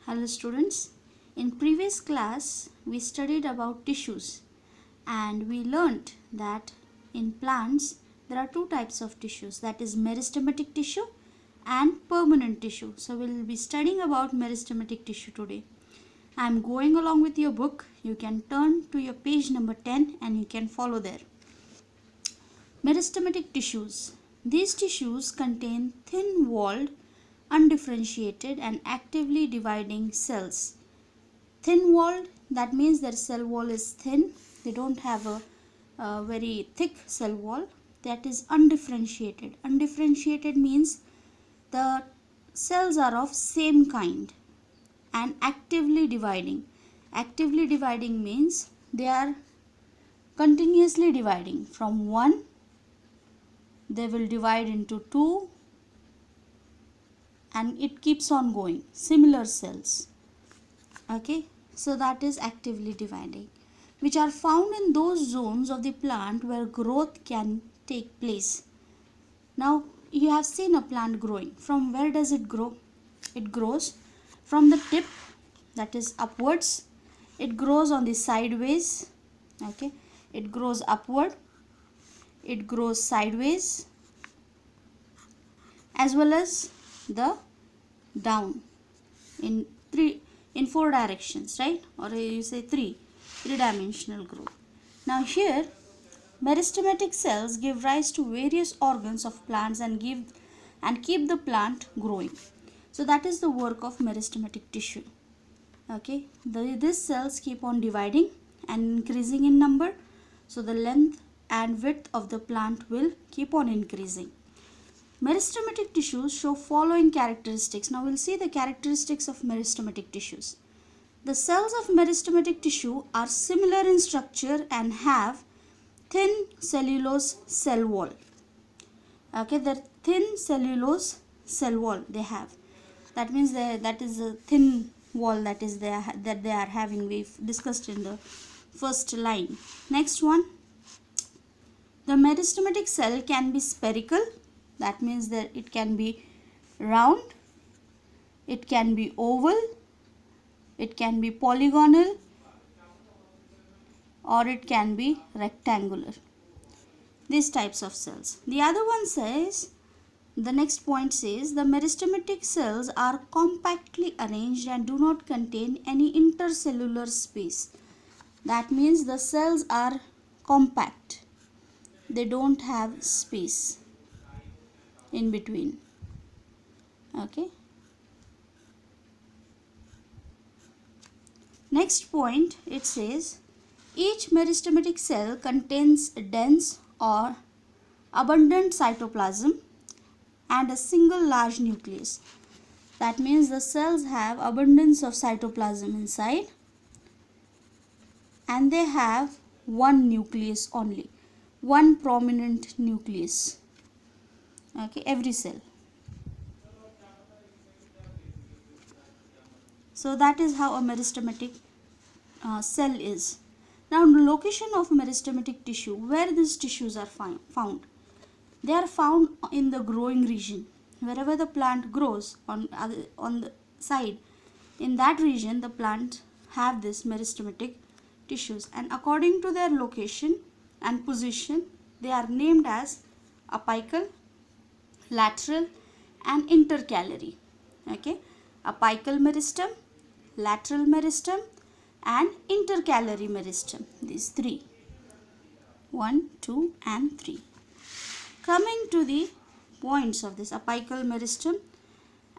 Hello students, in previous class we studied about tissues and we learnt that in plants there are two types of tissues, that is meristematic tissue and permanent tissue. So we will be studying about meristematic tissue today. I am going along with your book. You can turn to your page number 10 and you can follow there. Meristematic tissues. These tissues contain thin-walled, undifferentiated and actively dividing cells. Thin-walled, that means their cell wall is thin. They don't have a very thick cell wall. That is undifferentiated. Undifferentiated means the cells are of same kind and actively dividing. Actively dividing means they are continuously dividing. From 1 they will divide into 2 and it keeps on going, similar cells. Okay, so that is actively dividing, which are found in those zones of the plant where growth can take place. Now you have seen a plant growing. From where does it grow? It grows from the tip, that is upwards. It grows on the sideways. Okay, it grows upward, it grows sideways, as well as the down in 4 directions, right? Or you say 3-dimensional growth. Now here meristematic cells give rise to various organs of plants and keep the plant growing. So that is the work of meristematic tissue. Okay, these cells keep on dividing and increasing in number, so the length and width of the plant will keep on increasing. Meristematic tissues show following characteristics. Now we'll see the characteristics of meristematic tissues. The cells of meristematic tissue are similar in structure and have thin cellulose cell wall. Okay, the thin cellulose cell wall they have. That means that is a thin wall that they are having. We've discussed in the first line. Next one, the meristematic cell can be spherical. That means that it can be round, it can be oval, it can be polygonal, or it can be rectangular. These types of cells. The other one says, the next point says, the meristematic cells are compactly arranged and do not contain any intercellular space. That means the cells are compact. They don't have space in between. Okay. Next point, it says each meristematic cell contains dense or abundant cytoplasm and a single large nucleus. That means the cells have abundance of cytoplasm inside and they have one nucleus only, one prominent nucleus. Okay, every cell. So that is how a meristematic cell is. Now the location of meristematic tissue, where these tissues are found. They are found in the growing region. Wherever the plant grows on the side, in that region the plant have this meristematic tissues, and according to their location and position they are named as apical, lateral and intercalary. Okay, apical meristem, lateral meristem and intercalary meristem. These 3, 1, 2 and 3. Coming to the points of this apical meristem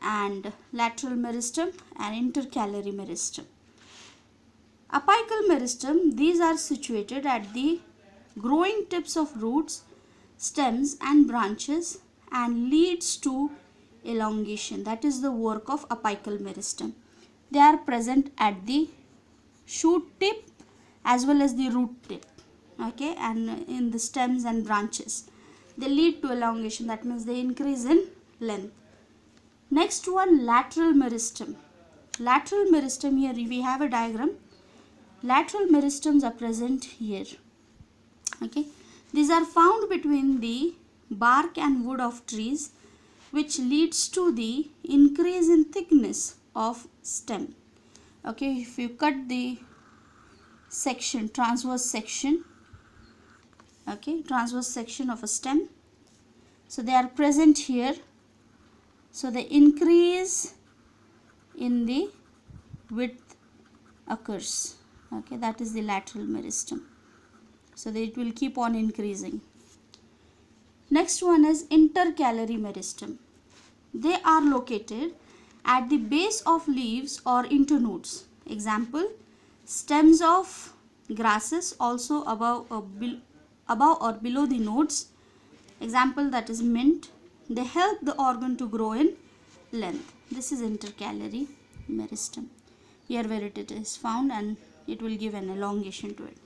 and lateral meristem and intercalary meristem. Apical meristem, these are situated at the growing tips of roots, stems and branches and leads to elongation. That is the work of apical meristem. They are present at the shoot tip as well as the root tip. Okay, and in the stems and branches. They lead to elongation. That means they increase in length. Next one, lateral meristem. Lateral meristem, here we have a diagram. Lateral meristems are present here. Okay, these are found between the bark and wood of trees, which leads to the increase in thickness of stem. Okay, if you cut the section, transverse section, okay, transverse section of a stem, so they are present here, so the increase in the width occurs. Okay, that is the lateral meristem, so that it will keep on increasing. Next one is intercalary meristem. They are located at the base of leaves or internodes. Example, stems of grasses, also above or below the nodes. Example, that is mint. They help the organ to grow in length. This is intercalary meristem. Here where it is found, and it will give an elongation to it.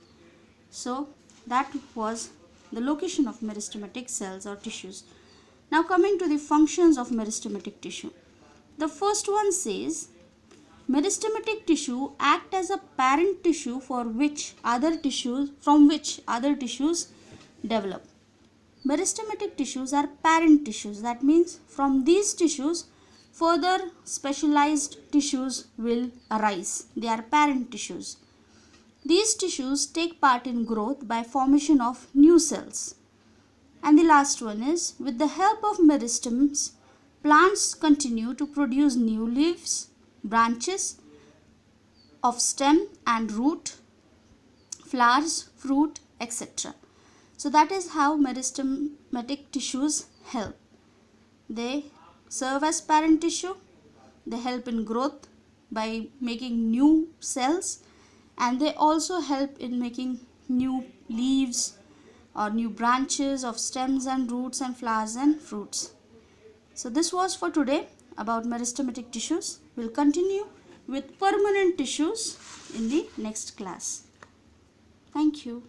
So that was the location of meristematic cells or tissues. Now coming to the functions of meristematic tissue. The first one says meristematic tissue act as a parent tissue from which other tissues develop. Meristematic tissues are parent tissues. That means from these tissues further specialized tissues will arise. They are parent tissues. These tissues take part in growth by formation of new cells. And the last one is, with the help of meristems, plants continue to produce new leaves, branches of stem and root, flowers, fruit, etc. So that is how meristematic tissues help. They serve as parent tissue, they help in growth by making new cells, and they also help in making new leaves or new branches of stems and roots and flowers and fruits. So this was for today about meristematic tissues. We'll continue with permanent tissues in the next class. Thank you.